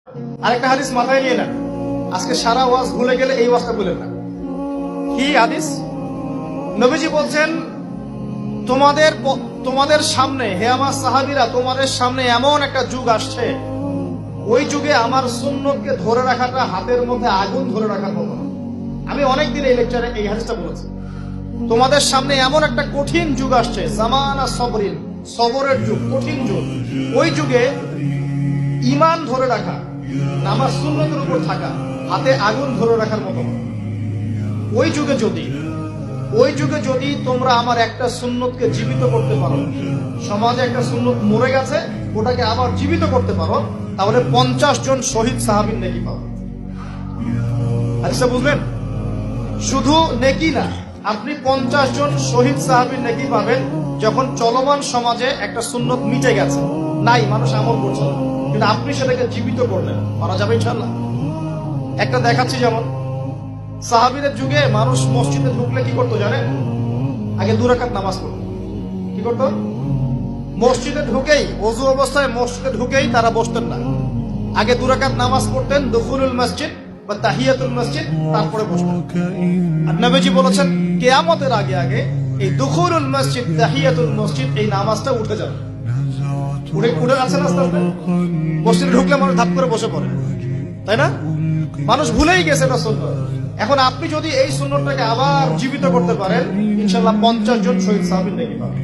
আরেকটা হাদিস মাথায় নিয়ে নেন, আজকে সারা ওয়াজ ভুলে গেলে এই ওয়াজটা ভুলেন না। কি হাদিস? নবীজি বলছেন, তোমাদের সামনে, হে আমার সাহাবীরা, তোমাদের সামনে এমন একটা যুগ আসছে, ওই যুগে আমার সুন্নতকে ধরে রাখাটা হাতের মধ্যে আগুন ধরে রাখার মতো। আমি অনেকদিন এই লেকচারে এই হাদিসটা বলেছি। তোমাদের সামনে এমন একটা কঠিন যুগ আসছে, জামানা সবরিন, সবরের যুগ, কঠিন যুগ। ওই যুগে ঈমান ধরে রাখা, নামাজ সুন্নতের উপর থাকা, হাতে আগুন ধরে রাখার মতো। ওই যুগে যদি তোমরা আমার একটা সুন্নতকে জীবিত করতে পারো, সমাজে একটা সুন্নত মরে গেছে, ওটাকে আবার জীবিত করতে পারো, তাহলে 50 জন শহীদ সাহাবীর নেকি পাবো। আচ্ছা, বুঝলেন? শুধু নেকি না, আপনি 50 জন শহীদ সাহাবীর নেকি পাবেন যখন চলমান সমাজে একটা সুন্নত মিটে গেছে, নাই, মানুষ আমল করছে না, কিন্তু আপনি সেটাকে জীবিত করলেন। পারা যাবে ইনশাআল্লাহ। একটা দেখাচ্ছি, যেমন সাহাবীদের যুগে মানুষ মসজিদে ঢুকলে কি করতো জানেন? আগে 2 রাকাত নামাজ পড়তো। কি করতো? মসজিদে ঢুকেই, ওযু অবস্থায় মসজিদে ঢুকেই তারা বসতেন না। আগে 2 রাকাত নামাজ পড়তেন, দুখুলুল মসজিদ বা তাহিয়াতুল মসজিদ, তারপরে বসতেন। আর নবীজি বলেছেন, কিয়ামতের আগে আগে এই দুখুলুল মসজিদ, তাহিয়াতুল মসজিদ, এই নামাজটা উঠে যাবে। উঠে আছে না? আস্তে আস্তে মসজিদে ঢুকলে মানুষ ধাপ করে বসে পড়ে, তাই না? মানুষ ভুলেই গেছে এটা সুন্নত। এখন আপনি যদি এই সুন্নতটাকে আবার জীবিত করতে পারেন, ইনশাআল্লাহ 50 জন শহীদ সাহাবীর নেকি পাবেন।